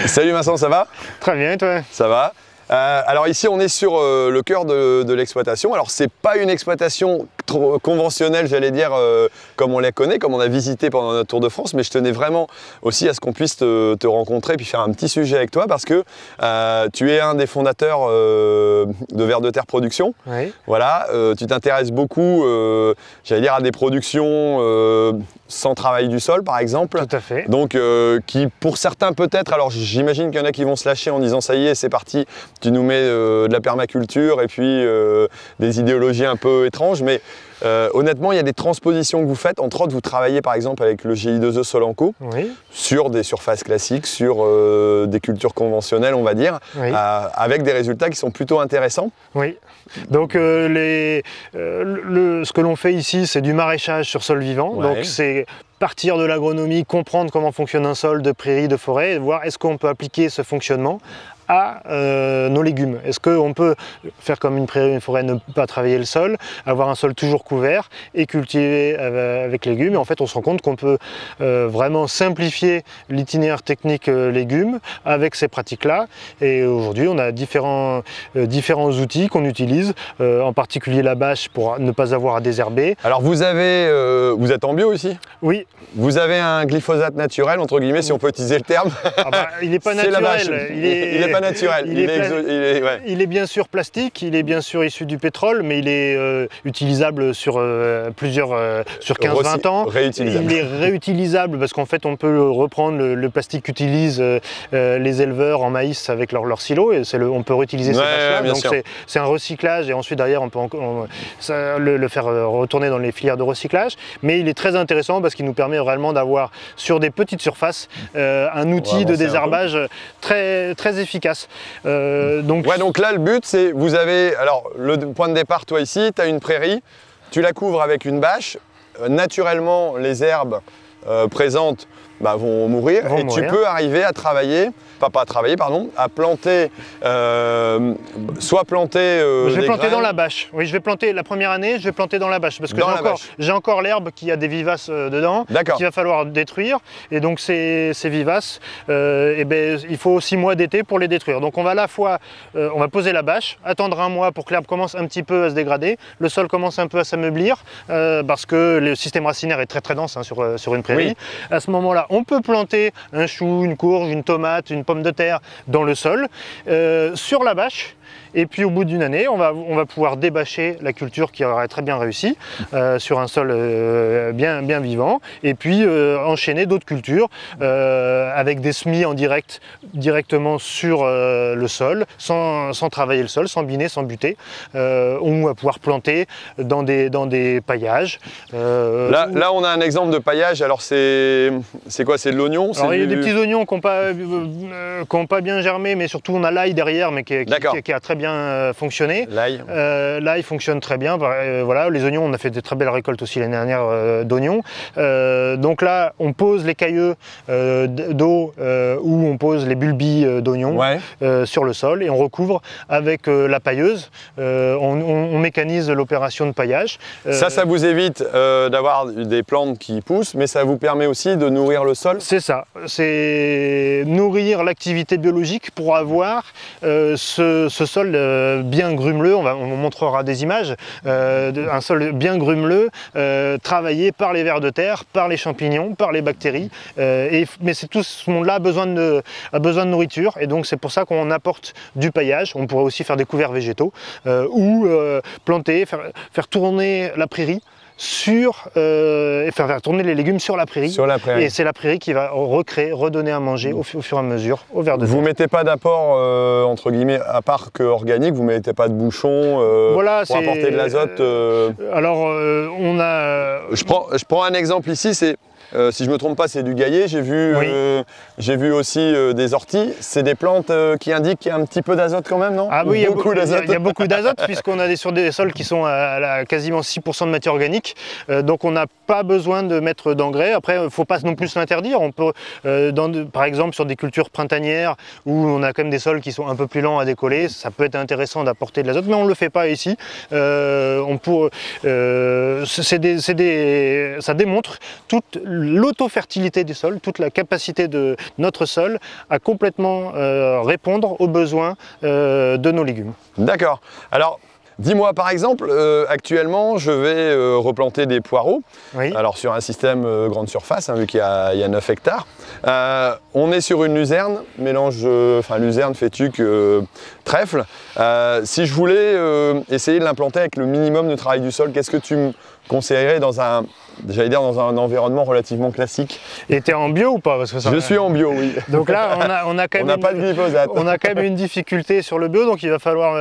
Salut Vincent, ça va? Très bien, et toi? Ça va. Alors ici on est sur le cœur de l'exploitation. Alors c'est pas une exploitation conventionnelle, j'allais dire, comme on la connaît, comme on a visité pendant notre Tour de France, mais je tenais vraiment aussi à ce qu'on puisse te rencontrer puis faire un petit sujet avec toi parce que tu es un des fondateurs de Vers de Terre Production. Oui. Voilà, tu t'intéresses beaucoup, j'allais dire, à des productions sans travail du sol par exemple. Tout à fait. Donc qui pour certains peut-être, alors j'imagine qu'il y en a qui vont se lâcher en disant ça y est c'est parti, tu nous mets de la permaculture et puis des idéologies un peu étranges, mais honnêtement il y a des transpositions que vous faites, entre autres vous travaillez par exemple avec le GI2E Solanco, Oui. sur des surfaces classiques, sur des cultures conventionnelles on va dire, Oui. avec des résultats qui sont plutôt intéressants. Oui. Donc ce que l'on fait ici, c'est du maraîchage sur sol vivant. Ouais. Donc c'est partir de l'agronomie, comprendre comment fonctionne un sol de prairie, de forêt, et voir est-ce qu'on peut appliquer ce fonctionnement à nos légumes. Est-ce qu'on peut faire comme une prairie, une forêt, ne pas travailler le sol, avoir un sol toujours couvert et cultiver avec légumes. Et en fait, on se rend compte qu'on peut vraiment simplifier l'itinéraire technique légumes avec ces pratiques-là. Et aujourd'hui, on a différents outils qu'on utilise, en particulier la bâche pour ne pas avoir à désherber. Alors vous êtes en bio ici? Oui. Vous avez un glyphosate naturel, entre guillemets, si on peut utiliser le terme. Ah bah, il n'est pas C'est la bâche. naturel. Il n'est pas naturel. Ouais. Il est bien sûr plastique, il est bien sûr issu du pétrole, mais il est utilisable sur sur 15-20 ans. Réutilisable. Il est réutilisable parce qu'en fait on peut reprendre le plastique qu'utilisent les éleveurs en maïs avec leur silo et on peut réutiliser ces bâches-là. Donc c'est un recyclage et ensuite derrière on peut le faire retourner dans les filières de recyclage. Mais il est très intéressant parce qu'il nous permet réellement d'avoir sur des petites surfaces un outil de désherbage très efficace. Donc là le but c'est, vous avez, alors le point de départ toi ici, tu as une prairie, tu la couvres avec une bâche, naturellement les herbes présentes vont mourir et tu peux arriver à travailler, à planter, soit planter je vais planter graines. Dans la bâche. Oui, je vais planter la première année, je vais planter dans la bâche parce que j'ai encore l'herbe qui a des vivaces dedans, qu'il va falloir détruire. Et donc ces vivaces, il faut 6 mois d'été pour les détruire. Donc on va à la fois, on va poser la bâche, attendre un mois pour que l'herbe commence un petit peu à se dégrader, le sol commence un peu à s'ameublir parce que le système racinaire est très dense sur une prairie. Oui. À ce moment-là, on peut planter un chou, une courge, une tomate, une pomme de terre dans le sol, sur la bâche. Et puis au bout d'une année, on va pouvoir débâcher la culture qui aurait très bien réussi sur un sol bien vivant. Et puis enchaîner d'autres cultures avec des semis en directement sur le sol, sans travailler le sol, sans biner, sans buter. On va pouvoir planter dans des paillages. Là, on a un exemple de paillage. Alors c'est quoi? C'est de l'oignon? Alors il y a des petits oignons qui n'ont pas bien germé, mais surtout on a l'ail derrière, mais qui a très bien fonctionné. L'ail fonctionne très bien. Voilà, les oignons, on a fait de très belles récoltes aussi l'année dernière d'oignons. Donc là, on pose les cailleux d'eau ou on pose les bulbilles d'oignons sur le sol et on recouvre avec la pailleuse. On mécanise l'opération de paillage. Ça vous évite d'avoir des plantes qui poussent, mais ça vous permet aussi de nourrir le sol? C'est ça. C'est nourrir l'activité biologique pour avoir ce sol bien grumeleux, on montrera des images, un sol bien grumeleux, travaillé par les vers de terre, par les champignons, par les bactéries, mais tout ce monde-là a besoin de nourriture et donc c'est pour ça qu'on apporte du paillage. On pourrait aussi faire des couverts végétaux ou planter, faire tourner la prairie faire tourner les légumes sur la prairie. Et c'est la prairie qui va redonner à manger au fur et à mesure aux vers de terre. Vous mettez pas d'apport entre guillemets à part que organique, vous mettez pas de bouchons pour apporter de l'azote Alors on a... Je prends un exemple ici, c'est si je ne me trompe pas, c'est du gaillet. J'ai vu aussi des orties. C'est des plantes qui indiquent qu'il y a un petit peu d'azote quand même, non? Ah oui, il y a beaucoup d'azote puisqu'on a sur des sols qui sont à quasiment 6% de matière organique. Donc on n'a pas besoin de mettre d'engrais. Après, il ne faut pas non plus l'interdire. On peut, par exemple, sur des cultures printanières où on a quand même des sols qui sont un peu plus lents à décoller, ça peut être intéressant d'apporter de l'azote, mais on ne le fait pas ici. Ça démontre toute l'auto-fertilité du sol, toute la capacité de notre sol à complètement répondre aux besoins de nos légumes. D'accord. Alors, dis-moi par exemple, actuellement je vais replanter des poireaux, oui. Alors sur un système grande surface, hein, vu qu'il y a 9 hectares. On est sur une luzerne, mélange, luzerne, fétuque, trèfle. Si je voulais essayer de l'implanter avec le minimum de travail du sol, qu'est-ce que tu me conseillerais dans un environnement relativement classique? Et tu es en bio ou pas? Parce que je suis en bio, oui. Donc là, on a quand même pas de glyphosate. On a quand même une difficulté sur le bio, donc il va falloir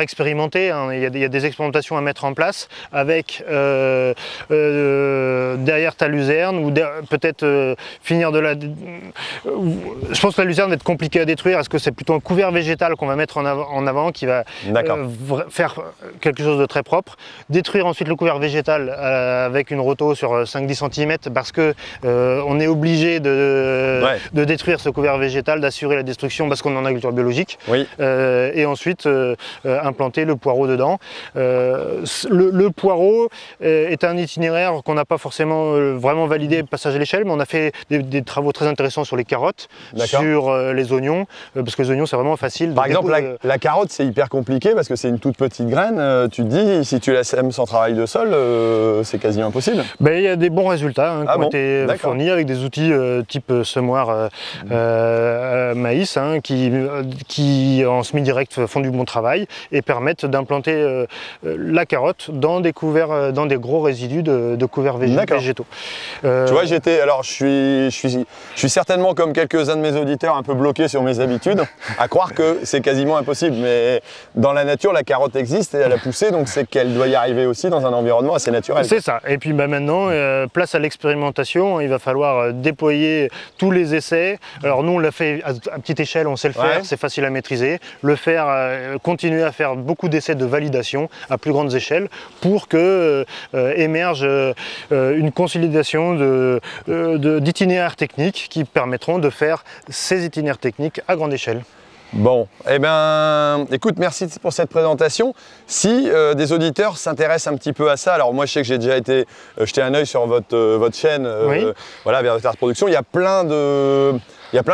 expérimenter. Hein. Il y a des expérimentations à mettre en place avec derrière ta luzerne ou peut-être finir de la... Je pense que la luzerne va être compliquée à détruire. Est-ce que c'est plutôt un couvert végétal qu'on va mettre en avant qui va faire quelque chose de très propre, détruire ensuite le couvert végétal avec une roto sur 5-10 cm parce que on est obligé de détruire ce couvert végétal, d'assurer la destruction parce qu'on est en agriculture biologique, oui. Et ensuite implanter le poireau dedans. Le poireau est un itinéraire qu'on n'a pas forcément vraiment validé passage à l'échelle, mais on a fait des travaux très intéressants sur les carottes, sur les oignons, parce que les oignons c'est vraiment facile. Par exemple, la carotte c'est hyper compliqué parce que c'est une toute petite graine, tu te dis si tu la sèmes sans travail de sol, c'est quasiment impossible. Ben, il y a des bons résultats qui ont été fournis avec des outils type semoir maïs qui en semi-direct font du bon travail et permettent d'implanter la carotte dans des couverts, dans des gros résidus de couverts végétaux. Tu vois, je suis certainement comme quelques-uns de mes auditeurs un peu bloqués sur mes habitudes, à croire que c'est quasiment impossible, mais dans la nature la carotte existe et elle a poussé, donc c'est qu'elle doit y arriver aussi dans un environnement assez naturel. C'est ça. Et puis maintenant, place à l'expérimentation, il va falloir déployer tous les essais. Alors nous, on l'a fait à petite échelle, on sait le faire, c'est facile à maîtriser. Le faire, continuer à faire beaucoup d'essais de validation à plus grandes échelles pour que émerge une consolidation d'itinéraires techniques qui permettront de faire ces itinéraires techniques à grande échelle. Bon, eh bien, écoute, merci pour cette présentation. Si des auditeurs s'intéressent un petit peu à ça, alors moi je sais que j'ai déjà été jeter un œil sur votre chaîne, voilà, Verdeterre Production, il y a plein de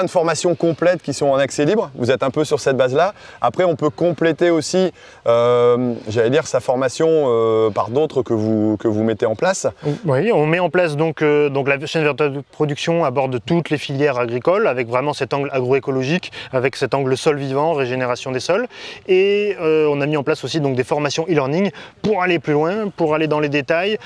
formations complètes qui sont en accès libre. Vous êtes un peu sur cette base-là. Après, on peut compléter aussi, j'allais dire, sa formation par d'autres que vous mettez en place. Oui, on met en place donc la chaîne Verdeterre Production aborde toutes les filières agricoles avec vraiment cet angle agroécologique, avec cet angle sol vivant, régénération des sols. Et on a mis en place aussi donc des formations e-learning pour aller plus loin, pour aller dans les détails,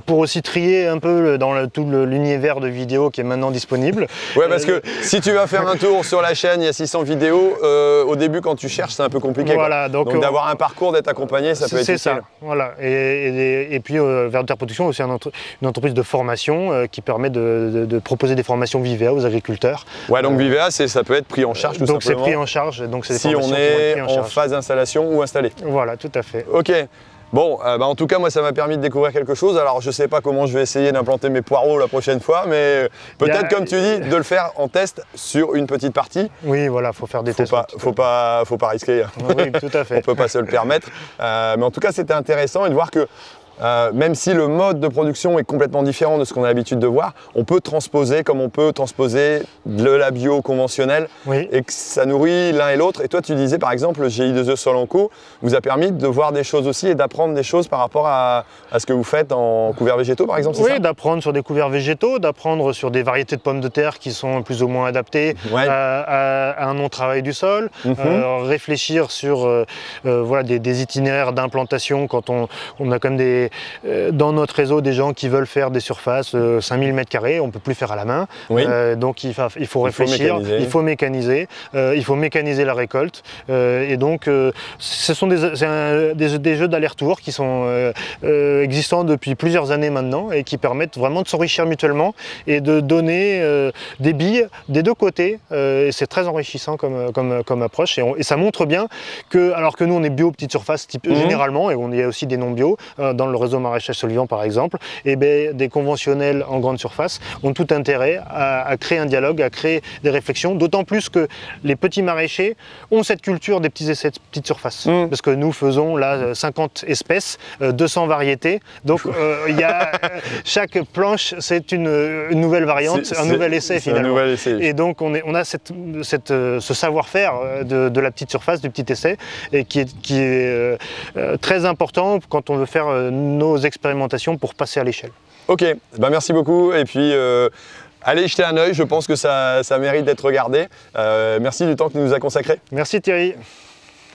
pour aussi trier un peu dans tout l'univers de vidéos qui est maintenant disponible. Ouais, parce que si tu vas faire un tour sur la chaîne, il y a 600 vidéos, au début quand tu cherches c'est un peu compliqué. Voilà, donc d'avoir un parcours, d'être accompagné, ça peut être utile. C'est ça, voilà. Et puis Verdeterre Production est aussi une entreprise de formation qui permet de proposer des formations Vivea aux agriculteurs. Ouais, donc Vivea, ça peut être pris en charge tout simplement. Donc c'est pris en charge, donc c'est des si on est en phase d'installation ou installé. Voilà, tout à fait. Ok. Bon, en tout cas, moi, ça m'a permis de découvrir quelque chose. Alors, je ne sais pas comment je vais essayer d'implanter mes poireaux la prochaine fois, mais peut-être, comme tu dis, de le faire en test sur une petite partie. Oui, voilà, il faut faire des tests. Faut pas risquer. Oui, tout à fait. On ne peut pas se le permettre. Mais en tout cas, c'était intéressant et de voir que même si le mode de production est complètement différent de ce qu'on a l'habitude de voir, on peut transposer comme on peut transposer de la bio conventionnelle et que ça nourrit l'un et l'autre. Et toi, tu disais par exemple, le GI2E Solanco vous a permis de voir des choses aussi et d'apprendre des choses par rapport à ce que vous faites en couverts végétaux par exemple, c'est ça? Oui, d'apprendre sur des couverts végétaux, d'apprendre sur des variétés de pommes de terre qui sont plus ou moins adaptées à un non-travail du sol, réfléchir sur voilà, des itinéraires d'implantation quand on a quand même dans notre réseau des gens qui veulent faire des surfaces 5000 m², on ne peut plus faire à la main, donc il faut réfléchir, il faut mécaniser la récolte, et donc ce sont des jeux d'aller-retour qui sont existants depuis plusieurs années maintenant et qui permettent vraiment de s'enrichir mutuellement et de donner des billes des deux côtés, et c'est très enrichissant comme approche, et ça montre bien que, alors que nous on est bio petite surface généralement, et on y a aussi des non bio dans le réseau maraîchage Solivian par exemple, et des conventionnels en grande surface ont tout intérêt à créer un dialogue, à créer des réflexions, d'autant plus que les petits maraîchers ont cette culture des petits essais de petites surfaces. Parce que nous faisons là 50 espèces, 200 variétés, donc chaque planche c'est une nouvelle variante, un nouvel essai finalement. Nouvel essai. Et donc on a ce savoir-faire de la petite surface, du petit essai, et qui est très important quand on veut faire nos expérimentations pour passer à l'échelle. Ok, ben merci beaucoup et puis allez jeter un œil, je pense que ça mérite d'être regardé. Merci du temps que tu nous as consacré. Merci Thierry.